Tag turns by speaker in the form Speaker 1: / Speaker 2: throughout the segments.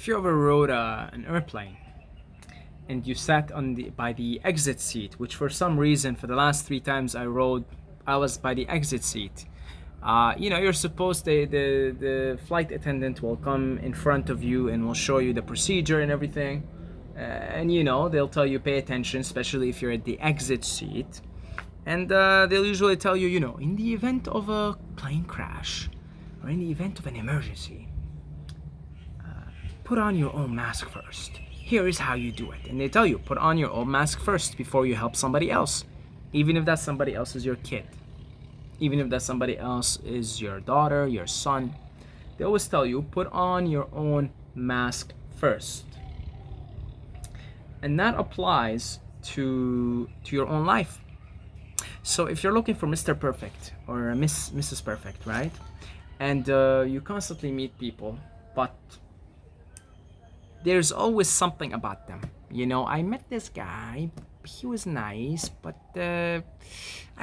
Speaker 1: If you ever rode an airplane and you sat by the exit seat, which for some reason for the last 3 times I rode, I was by the exit seat. You're supposed the flight attendant will come in front of you and will show you the procedure and everything, and they'll tell you pay attention, especially if you're at the exit seat, and they'll usually tell you, in the event of a plane crash or in the event of an emergency, put on your own mask first. Here is how you do it. And they tell you, put on your own mask first before you help somebody else. Even if that somebody else is your kid. Even if that somebody else is your daughter, your son. They always tell you, put on your own mask first. And that applies to your own life. So if you're looking for Mr. Perfect or Mrs. Perfect, right? And you constantly meet people, but there's always something about them. I met this guy, he was nice, but I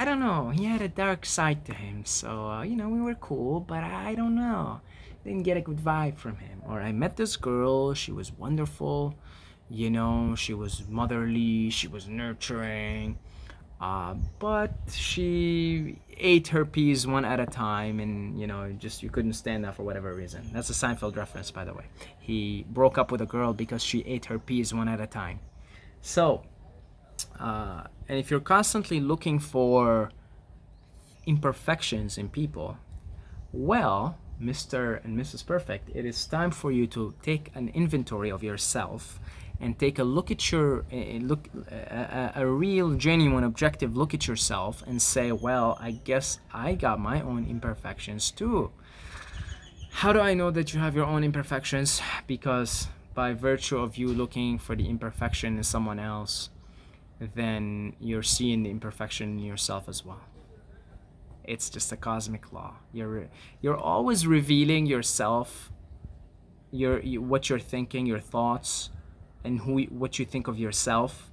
Speaker 1: don't know, he had a dark side to him. So, we were cool, but I don't know. Didn't get a good vibe from him. Or I met this girl, she was wonderful, she was motherly, she was nurturing. But she ate her peas one at a time, and you couldn't stand that for whatever reason. That's a Seinfeld reference, by the way. He broke up with a girl because she ate her peas one at a time. So, and if you're constantly looking for imperfections in people, well, Mr. and Mrs. Perfect, it is time for you to take an inventory of yourself and take a look at a real, genuine, objective look at yourself and say, well, I guess I got my own imperfections too. How do I know that you have your own imperfections? Because by virtue of you looking for the imperfection in someone else, then you're seeing the imperfection in yourself as well. It's just a cosmic law. You're always revealing yourself, what you're thinking, your thoughts, and what you think of yourself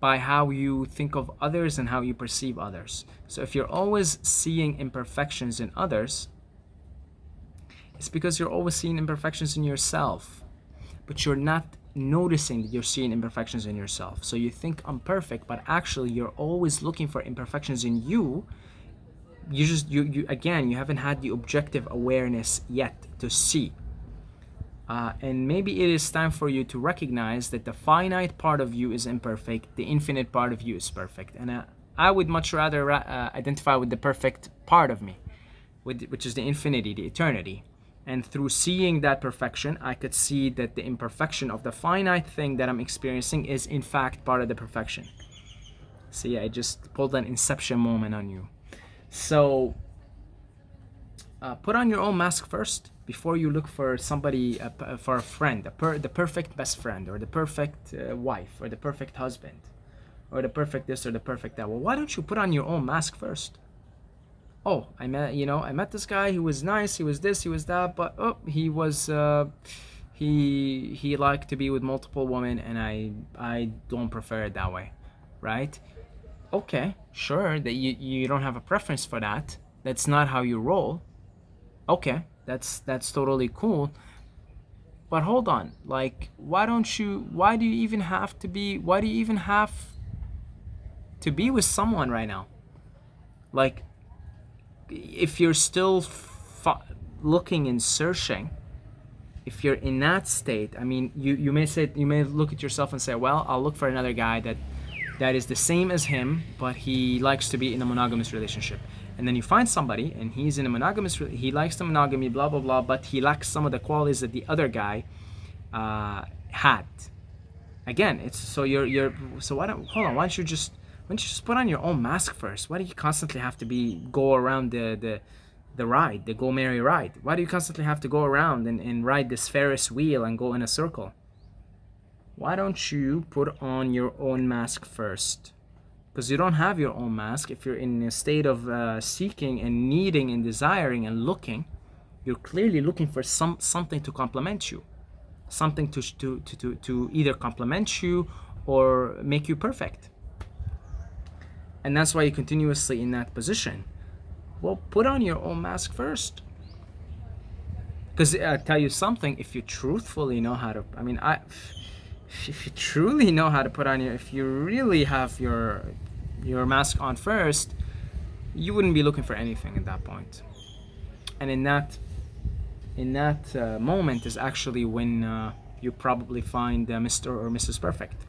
Speaker 1: by how you think of others and how you perceive others. So if you're always seeing imperfections in others, it's because you're always seeing imperfections in yourself, but you're not noticing that you're seeing imperfections in yourself. So you think I'm perfect, but actually you're always looking for imperfections in you. You haven't had the objective awareness yet to see. And maybe it is time for you to recognize that the finite part of you is imperfect, the infinite part of you is perfect. And I would much rather identify with the perfect part of me, which is the infinity, the eternity. And through seeing that perfection, I could see that the imperfection of the finite thing that I'm experiencing is in fact part of the perfection. See, I just pulled an inception moment on you. So put on your own mask first before you look for somebody, for a friend, the perfect best friend, or the perfect wife, or the perfect husband, or the perfect this or the perfect that. Well, why don't you put on your own mask first? Oh, I met this guy. He was nice. He was this. He was that. But he was he liked to be with multiple women, and I don't prefer it that way, right? Okay, sure. That you don't have a preference for that. That's not how you roll. Okay, that's totally cool. But hold on, like, why do you even have to be with someone right now? Like, if you're still looking and searching, if you're in that state, I mean, you may look at yourself and say, well, I'll look for another guy that is the same as him, but he likes to be in a monogamous relationship. And then you find somebody, and he's in a monogamous, he likes the monogamy, blah, blah, blah, but he lacks some of the qualities that the other guy had. Again, it's, so hold on, why don't you just put on your own mask first? Why do you constantly have to go around the ride, the Go Merry ride? Why do you constantly have to go around and ride this Ferris wheel and go in a circle? Why don't you put on your own mask first? Because you don't have your own mask. If you're in a state of seeking and needing and desiring and looking, you're clearly looking for something to complement you, something to either complement you or make you perfect. And that's why you're continuously in that position. Well, put on your own mask first. Because I tell you something, if you truthfully know how to, I mean, if you truly know how to put on if you really have your mask on first, you wouldn't be looking for anything at that point. And in that moment is actually when you probably find Mr. or Mrs. Perfect.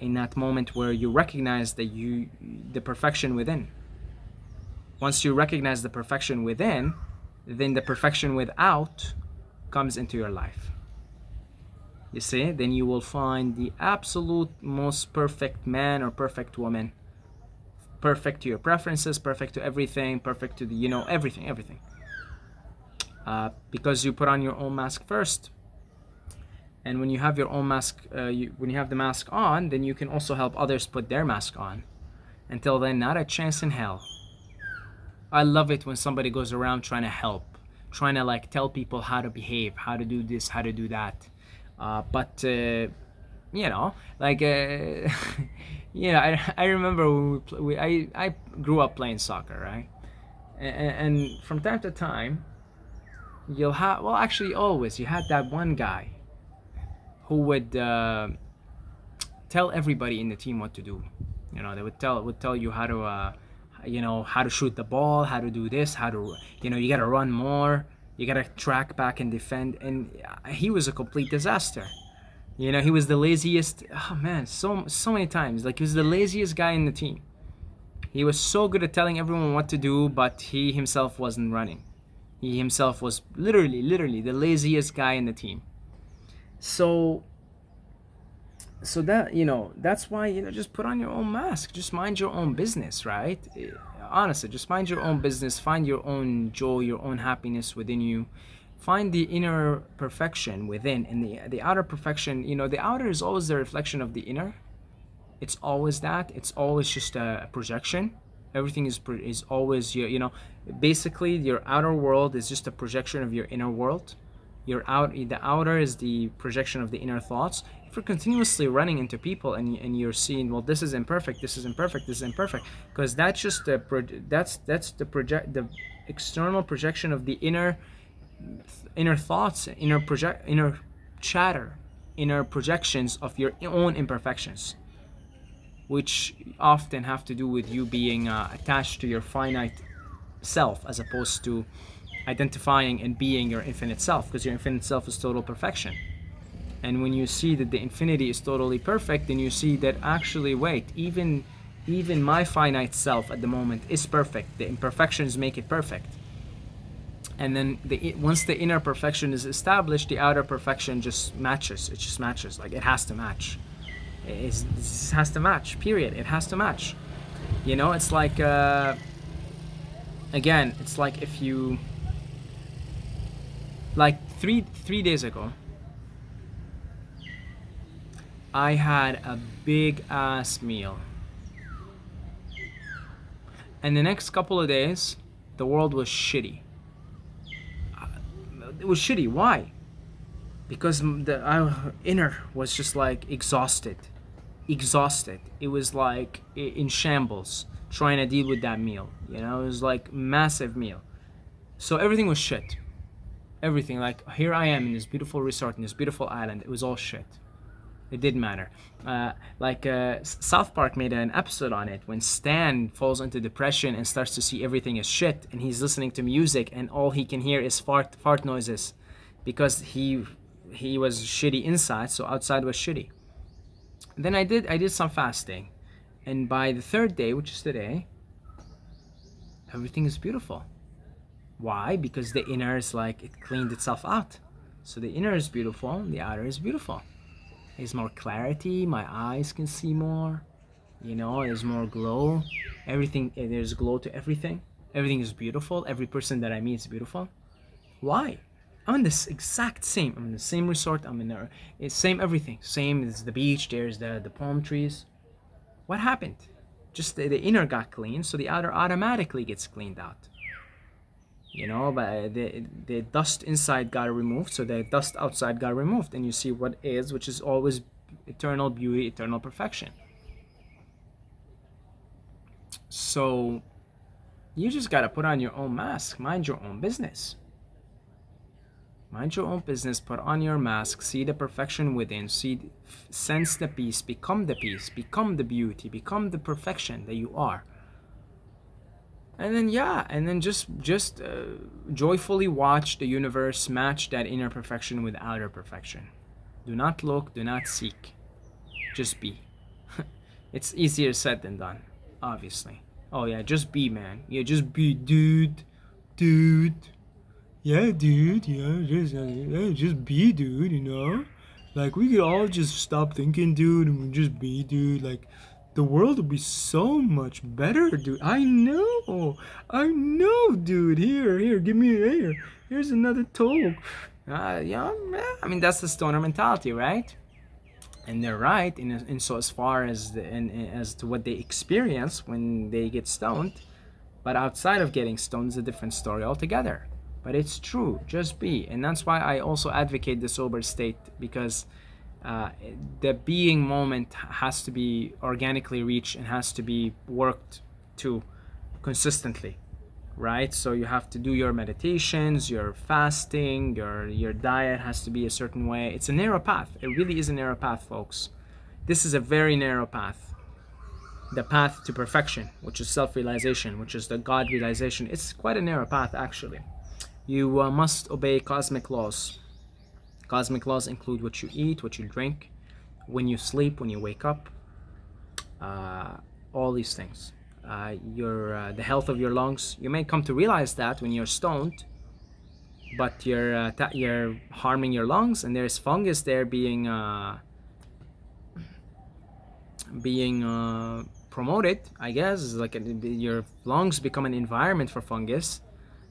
Speaker 1: In that moment where you recognize that the perfection within. Once you recognize the perfection within, then the perfection without comes into your life. You see, then you will find the absolute most perfect man or perfect woman, perfect to your preferences, perfect to everything, perfect to the everything. Because you put on your own mask first. And when you have your own mask, when you have the mask on, then you can also help others put their mask on. Until then, not a chance in hell. I love it when somebody goes around trying to help, trying to like tell people how to behave, how to do this, how to do that. But like I remember when I grew up playing soccer, right? And from time to time, you'll have, well, actually always, you had that one guy who would tell everybody in the team what to do. They would tell you how to how to shoot the ball, how to do this, how to you gotta run more, you gotta track back and defend. And he was a complete disaster. He was the laziest. Oh man, so many times, like, he was the laziest guy in the team. He was so good at telling everyone what to do, but he himself wasn't running. He himself was literally the laziest guy in the team. So that that's why just put on your own mask, just mind your own business, right? Honestly, just mind your own business, find your own joy, your own happiness within you, find the inner perfection within. And the outer perfection, the outer is always the reflection of the inner. It's always that. It's always just a projection. Everything is always basically your outer world is just a projection of your inner world. The outer is the projection of the inner thoughts. If you're continuously running into people and you're seeing, well, this is imperfect, this is imperfect, this is imperfect, because that's just the external projection of the inner thoughts, inner chatter, inner projections of your own imperfections, which often have to do with you being attached to your finite self, as opposed to identifying and being your infinite self, because your infinite self is total perfection. And when you see that the infinity is totally perfect, then you see that actually, wait, even my finite self at the moment is perfect. The imperfections make it perfect. And then once the inner perfection is established, the outer perfection just matches. It just matches. Like, it has to match. It has to match, period. It has to match. It's like, again, it's like if you, like three days ago, I had a big ass meal. And the next couple of days, the world was shitty. It was shitty. Why? Because the inner was just like exhausted. It was like in shambles, trying to deal with that meal. It was like massive meal. So everything was shit. Everything. Like, here I am in this beautiful resort, in this beautiful island. It was all shit. It didn't matter. South Park made an episode on it when Stan falls into depression and starts to see everything as shit, and he's listening to music, and all he can hear is fart noises, because he was shitty inside, so outside was shitty. Then I did some fasting, and by the third day, which is today, everything is beautiful. Why? Because the inner is like, it cleaned itself out. So the inner is beautiful, and the outer is beautiful. There's more clarity, my eyes can see more, there's more glow. There's glow to everything. Everything is beautiful. Every person that I meet is beautiful. Why? I'm in this exact same. I'm in the same resort. I'm in the same everything. Same as the beach. There's the palm trees. What happened? Just the inner got clean, so the outer automatically gets cleaned out. But the dust inside got removed, so the dust outside got removed, and you see what is, which is always eternal beauty, eternal perfection. So you just gotta put on your own mask, mind your own business. Mind your own business, put on your mask, see the perfection within, sense the peace, become the beauty, become the perfection that you are. And then just joyfully watch the universe match that inner perfection with outer perfection. Do not look, do not seek, just be. It's easier said than done, obviously. Oh yeah, just be, man. Yeah, just be, dude. Yeah, dude. Yeah, just be, dude. You know, like we could all just stop thinking, dude, and just be, dude. Like, the world would be so much better, dude. I know, dude. Here, give me here. Here's another toke. Yeah, I mean that's the stoner mentality, right? And they're right in so as far as as to what they experience when they get stoned. But outside of getting stoned is a different story altogether. But it's true, just be. And that's why I also advocate the sober state, because uh, the being moment has to be organically reached and has to be worked to consistently, right? So you have to do your meditations, your fasting, your diet has to be a certain way. It's a narrow path. It really is a narrow path, folks. This is a very narrow path. The path to perfection, which is self-realization, which is the God realization. It's quite a narrow path, actually. You must obey cosmic laws. Cosmic laws include what you eat, what you drink, when you sleep, when you wake up, all these things. The health of your lungs. You may come to realize that when you're stoned, but you're harming your lungs, and there's fungus there being promoted, I guess. Like your lungs become an environment for fungus.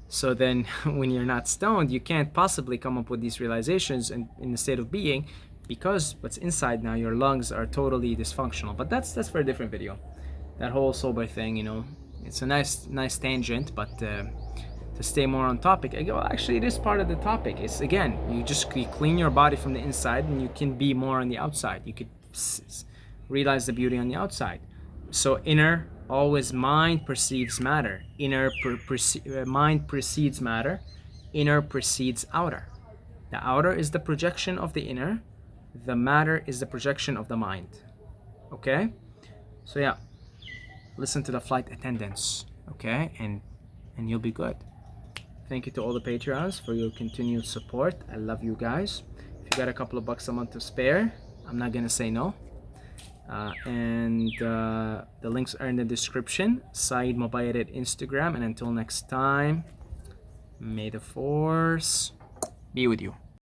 Speaker 1: So then when you're not stoned, you can't possibly come up with these realizations in the state of being, because what's inside now, your lungs are totally dysfunctional. But that's for a different video. That whole sober thing, it's a nice tangent, but to stay more on topic, well, actually it is part of the topic. It's, again, you clean your body from the inside and you can be more on the outside. You could realize the beauty on the outside. So inner, always mind perceives matter. Mind precedes matter. Inner precedes outer. The outer is the projection of the inner. The matter is the projection of the mind. Okay? So yeah, listen to the flight attendants, okay? And you'll be good. Thank you to all the Patreons for your continued support. I love you guys. If you got a couple of bucks a month to spare, I'm not gonna say no. The links are in the description. Saeed Mobayed at Instagram. And until next time, may the force be with you.